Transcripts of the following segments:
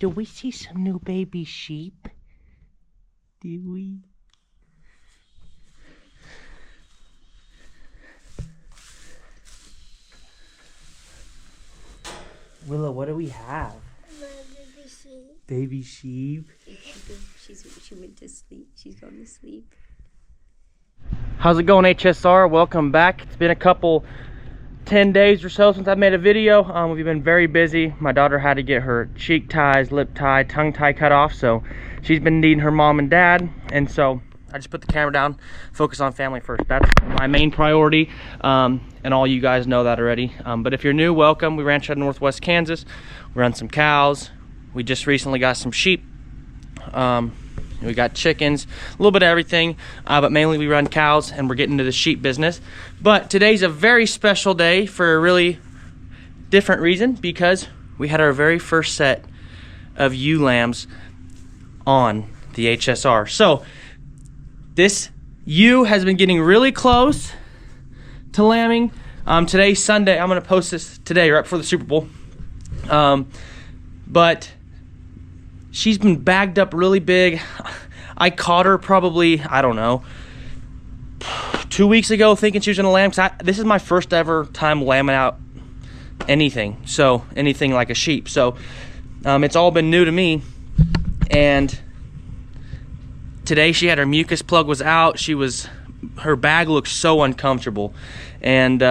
Do we see some new baby sheep? Do we? Willow, what do we have? Baby sheep. Baby sheep. She went to sleep. She's gone to sleep. How's it going, HSR? Welcome back. It's been a couple 10 days or so since I've made a video. We've been very busy. My daughter had to get her cheek ties, lip tie, tongue tie cut off, so she's been needing her mom and dad, and so I just put the camera down, focus on family first. That's my main priority, and all you guys know that already. But if you're new, welcome. We ranch out in Northwest Kansas. We run some cows. We just recently got some sheep. We got chickens, a little bit of everything, but mainly we run cows, and we're getting into the sheep business. But today's a very special day for a really different reason, because we had our very first set of ewe lambs on the HSR. So this ewe has been getting really close to lambing. Today's Sunday. I'm going to post this today, right before the Super Bowl. But she's been bagged up really big. I caught her probably, I don't know, 2 weeks ago thinking she was gonna lamb. This is my first ever time lambing out anything. So anything like a sheep. So it's all been new to me. And today she had her mucus plug was out. Her bag looked so uncomfortable. And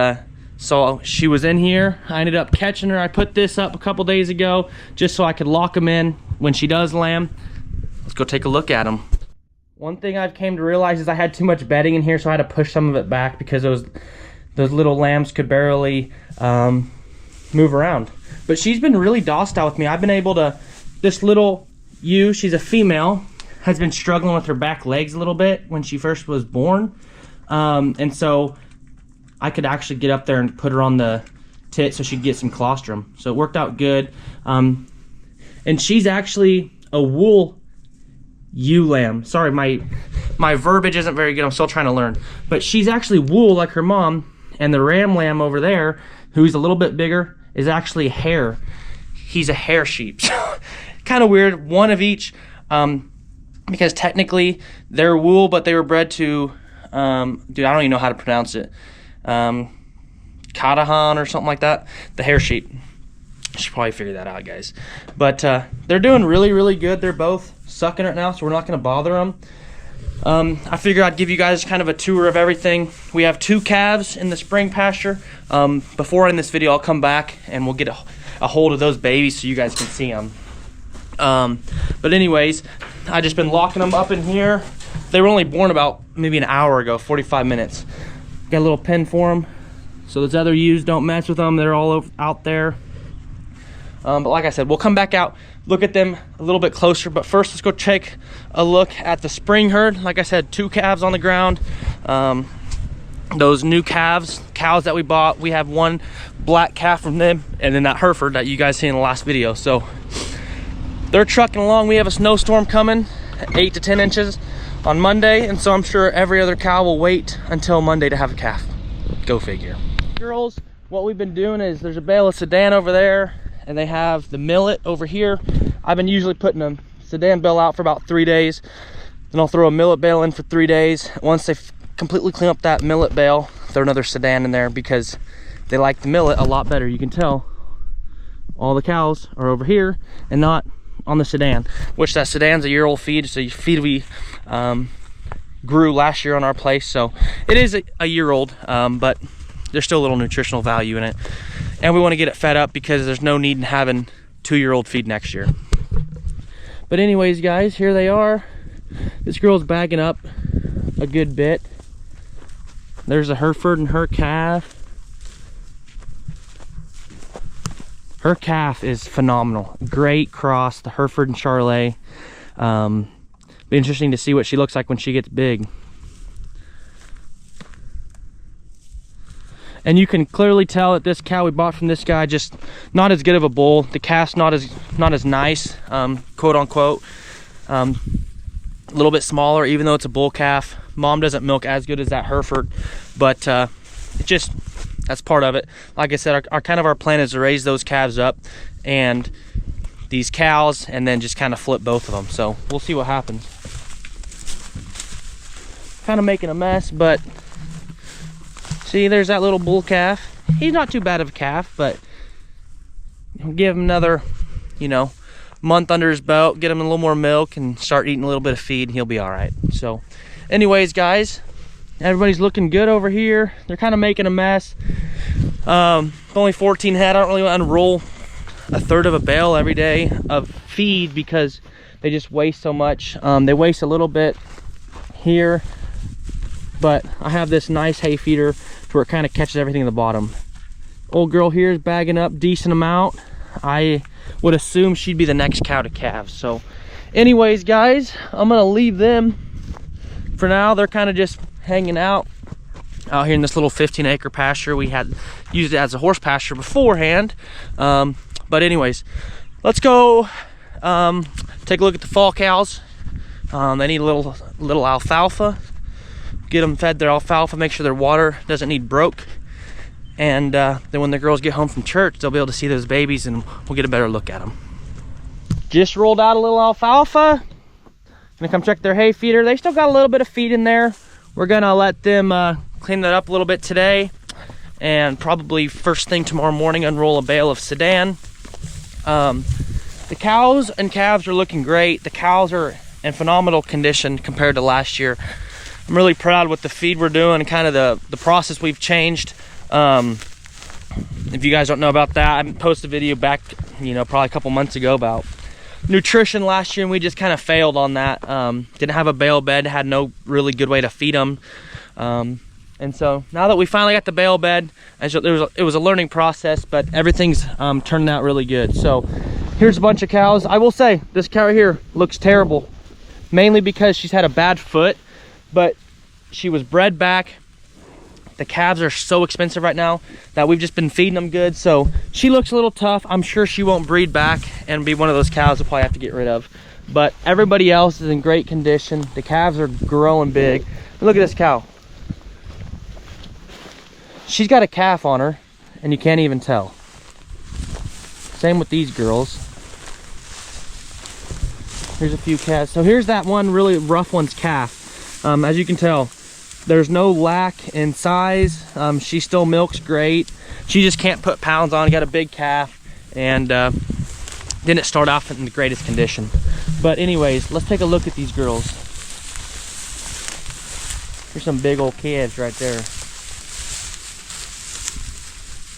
so she was in here. I ended up catching her. I put this up a couple days ago just so I could lock them in when she does lamb. Let's go take a look at them. One thing I've came to realize is I had too much bedding in here, so I had to push some of it back because those little lambs could barely move around. But she's been really docile with me. I've been able to, this little ewe, she's a female, has been struggling with her back legs a little bit when she first was born. And so I could actually get up there and put her on the tit so she'd get some colostrum. So it worked out good. And she's actually a wool ewe lamb. Sorry, my verbiage isn't very good. I'm still trying to learn. But she's actually wool like her mom. And the ram lamb over there, who's a little bit bigger, is actually hair. He's a hair sheep. Kind of weird. One of each. Because technically they're wool, but they were bred to, dude, I don't even know how to pronounce it. Katahan or something like that. The hair sheep. Should probably figure that out, guys. But they're doing really, really good. They're both sucking right now, so we're not going to bother them. I figured I'd give you guys kind of a tour of everything. We have 2 calves in the spring pasture. Before I end this video, I'll come back and we'll get a hold of those babies so you guys can see them. But anyways, I just been locking them up in here. They were only born about maybe an hour ago, 45 minutes. Got a little pen for them, so those other ewes don't mess with them. They're all out there. But like I said, we'll come back out, look at them a little bit closer. But first, let's go take a look at the spring herd. Like I said, 2 calves on the ground. Those new cows that we bought, we have 1 black calf from them, and then that Hereford that you guys see in the last video. So they're trucking along. We have a snowstorm coming, 8 to 10 inches on Monday, and so I'm sure every other cow will wait until Monday to have a calf. Go figure. Girls, what we've been doing is there's a bale of Sedan over there, and they have the millet over here. I've been usually putting a Sedan bale out for about 3 days. Then I'll throw a millet bale in for 3 days. Once they completely clean up that millet bale, throw another Sedan in there because they like the millet a lot better. You can tell all the cows are over here and not on the Sedan, which that Sedan's a year-old feed. So feed we grew last year on our place, so it is a year-old, but there's still a little nutritional value in it. And we want to get it fed up because there's no need in having 2-year-old feed next year. But anyways, guys, here they are. This girl's bagging up a good bit. There's a Hereford and her calf. Her calf is phenomenal. Great cross, the Hereford and Charolais. Be interesting to see what she looks like when she gets big. And you can clearly tell that this cow we bought from this guy, just not as good of a bull. The calf's not as nice, quote unquote. A little bit smaller, even though it's a bull calf. Mom doesn't milk as good as that Hereford, but that's part of it. Like I said, our plan is to raise those calves up and these cows and then just kind of flip both of them. So we'll see what happens. Kind of making a mess, but see, there's that little bull calf. He's not too bad of a calf, but give him another, you know, month under his belt, get him a little more milk and start eating a little bit of feed, and he'll be all right. So anyways, guys, everybody's looking good over here. They're kind of making a mess. Only 14 head. I don't really want to unroll a third of a bale every day of feed because they just waste so much. They waste a little bit here, but I have this nice hay feeder to where it kind of catches everything in the bottom. Old girl here is bagging up decent amount. I would assume she'd be the next cow to calve. So anyways, guys, I'm gonna leave them for now. They're kind of just hanging out here in this little 15-acre pasture. We had used it as a horse pasture beforehand, but anyways, let's go take a look at the fall cows. They need a little alfalfa. Get them fed their alfalfa, make sure their water doesn't need broke, and then when the girls get home from church, they'll be able to see those babies and we'll get a better look at them. Just rolled out a little alfalfa. Gonna come check their hay feeder. They still got a little bit of feed in there. We're gonna let them clean that up a little bit today, and probably first thing tomorrow morning unroll a bale of Sedan. The cows and calves are looking great. The cows are in phenomenal condition compared to last year. I'm really proud with the feed we're doing and kind of the process we've changed. If you guys don't know about that, I posted a video back, you know, probably a couple months ago about nutrition last year, and we just kind of failed on that. Didn't have a bale bed, had no really good way to feed them. And so now that we finally got the bale bed, it was a learning process, but everything's turning out really good. So here's a bunch of cows. I will say this cow right here looks terrible, mainly because she's had a bad foot, but she was bred back. The calves are so expensive right now that we've just been feeding them good. So she looks a little tough. I'm sure she won't breed back and be one of those cows we'll probably have to get rid of. But everybody else is in great condition. The calves are growing big. Look at this cow. She's got a calf on her and you can't even tell. Same with these girls. Here's a few calves. So here's that one really rough one's calf. As you can tell, there's no lack in size. She still milks great. She just can't put pounds on. Got a big calf and didn't start off in the greatest condition. But anyways, let's take a look at these girls. Here's some big old calves right there.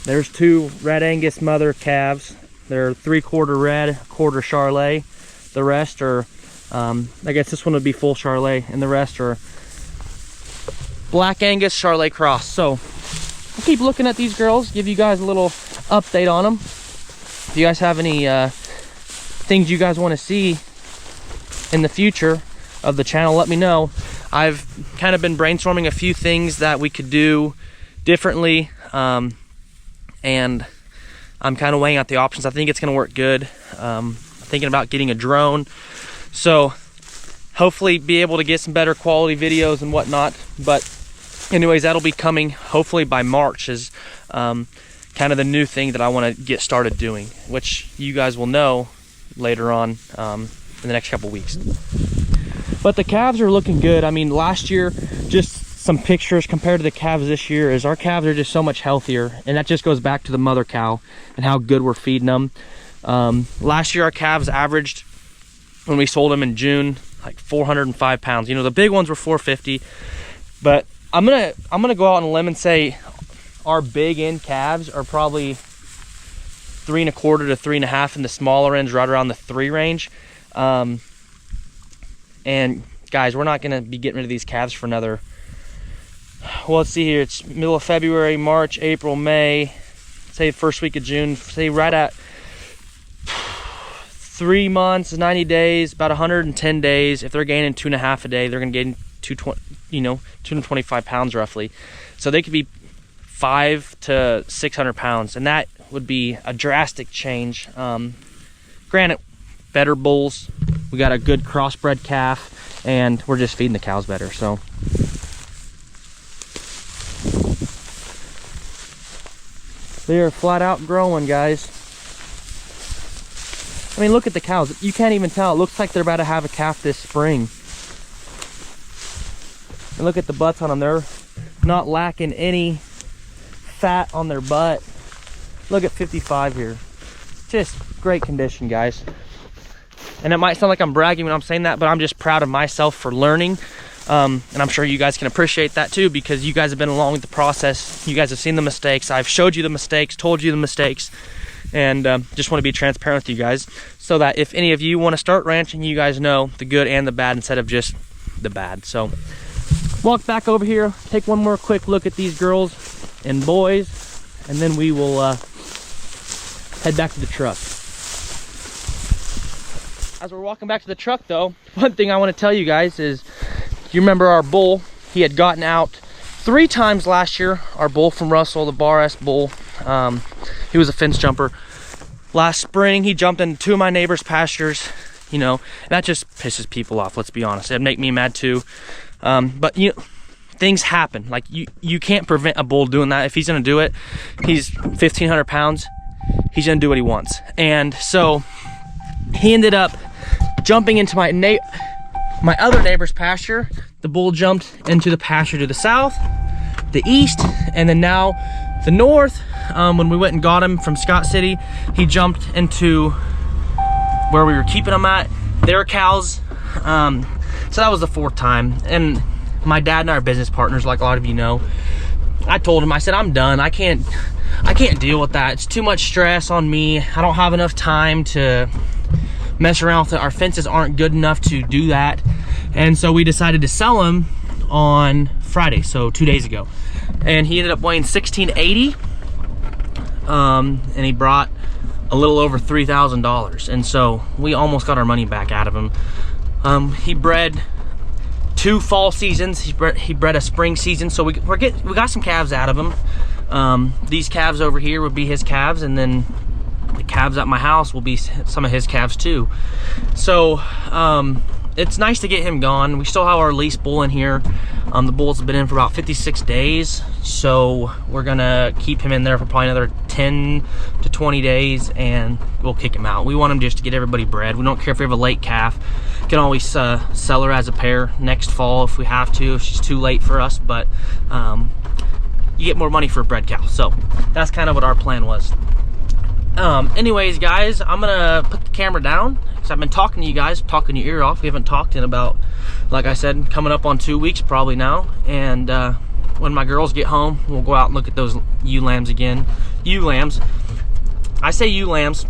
There's two Red Angus mother calves. They're 3/4 red, 1/4 Charolais. The rest are, I guess this one would be full Charolais, and the rest are Black Angus Charolais cross. So I'll keep looking at these girls, give you guys a little update on them. If you guys have any things you guys want to see in the future of the channel, let me know. I've kind of been brainstorming a few things that we could do differently, and I'm kind of weighing out the options. I think it's going to work good. I'm thinking about getting a drone, so hopefully be able to get some better quality videos and whatnot. But anyways, that'll be coming hopefully by March, is kind of the new thing that I want to get started doing, which you guys will know later on in the next couple weeks. But the calves are looking good. I mean, last year, just some pictures compared to the calves this year, is our calves are just so much healthier, and that just goes back to the mother cow and how good we're feeding them. Last year our calves averaged, when we sold them in June, like 405 pounds. You know, the big ones were 450, but I'm gonna go out on a limb and say our big end calves are probably 3 1/4 to 3 1/2, and the smaller ends right around the 3 range. And guys, we're not gonna be getting rid of these calves for another, well, let's see here, it's middle of February, March, April, May, say first week of June, say right at 3 months, 90 days, about 110 days. If they're gaining 2 1/2 a day, they're gonna gain 225 pounds roughly. So they could be 500 to 600 pounds, and that would be a drastic change. Granted, better bulls, we got a good crossbred calf, and we're just feeding the cows better. So they are flat out growing, guys. mean, look at the cows. You can't even tell. It looks like they're about to have a calf this spring. And look at the butts on them. They're not lacking any fat on their butt. Look at 55 here. Just great condition, guys. And it might sound like I'm bragging when I'm saying that, but I'm just proud of myself for learning. And I'm sure you guys can appreciate that too, because you guys have been along with the process. You guys have seen the mistakes. I've showed you the mistakes, told you the mistakes, and just want to be transparent with you guys so that if any of you want to start ranching, you guys know the good and the bad instead of just the bad. So walk back over here, take one more quick look at these girls and boys, and then we will head back to the truck. As we're walking back to the truck though, one thing I want to tell you guys is, you remember our bull? He had gotten out 3 times last year. Our bull from Russell, the Bar S bull. He was a fence jumper. Last spring, he jumped into 2 of my neighbors' pastures. You know, and that just pisses people off, let's be honest. It'd make me mad too. But you know, things happen. Like you can't prevent a bull doing that. If he's gonna do it, he's 1,500 pounds. He's gonna do what he wants. And so he ended up jumping into my other neighbor's pasture. The bull jumped into the pasture to the south, the east, and then now the north. When we went and got him from Scott City, he jumped into where we were keeping him at, their cows. So that was the 4th time. And my dad and our business partners, like a lot of you know, I told him, I said, I'm done. I can't deal with that. It's too much stress on me. I don't have enough time to mess around with it. Our fences aren't good enough to do that. And so we decided to sell him on Friday, so 2 days ago. And he ended up weighing 1680. And he brought a little over $3,000. And so we almost got our money back out of him. He bred 2 fall seasons. He bred a spring season. So we got some calves out of him. These calves over here would be his calves, and then the calves at my house will be some of his calves too. So it's nice to get him gone. We still have our lease bull in here. The bull's been in for about 56 days, so we're gonna keep him in there for probably another 10 to 20 days, and we'll kick him out. We want him just to get everybody bred. We don't care if we have a late calf. Can always sell her as a pair next fall if we have to, if she's too late for us, but you get more money for a bred cow. So that's kind of what our plan was. Anyways, guys, I'm gonna put the camera down because I've been talking to you guys, talking your ear off. We haven't talked in about, like I said, coming up on 2 weeks probably now. And when my girls get home, we'll go out and look at those ewe lambs again. Ewe lambs. I say ewe lambs.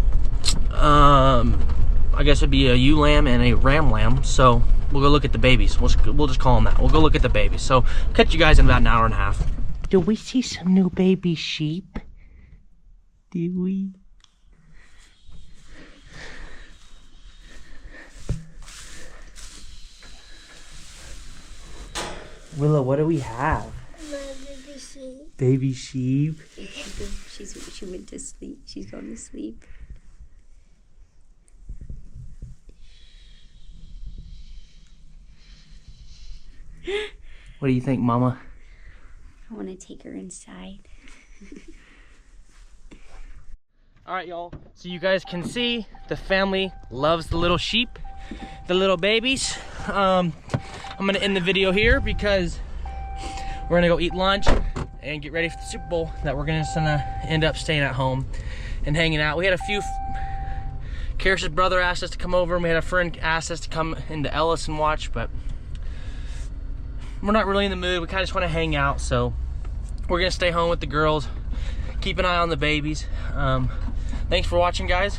I guess it'd be a ewe lamb and a ram lamb. So we'll go look at the babies. We'll just call them that. We'll go look at the babies. So catch you guys in about an hour and a half. Do we see some new baby sheep? Do we? Willow, what do we have? Baby sheep. Baby sheep. She went to sleep. She's gone to sleep. What do you think, Mama? I want to take her inside. All right, y'all. So you guys can see the family loves the little sheep, the little babies. I'm gonna end the video here because we're gonna go eat lunch and get ready for the Super Bowl. That we're gonna end up staying at home and hanging out. We had a few. Karis's brother asked us to come over, and we had a friend asked us to come into Ellis and watch, but we're not really in the mood. We kind of just want to hang out, so we're gonna stay home with the girls, keep an eye on the babies. Thanks for watching, guys.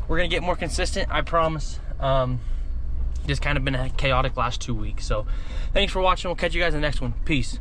We're gonna get more consistent, I promise. Just kind of been a chaotic last 2 weeks, so thanks for watching. We'll catch you guys in the next one. Peace.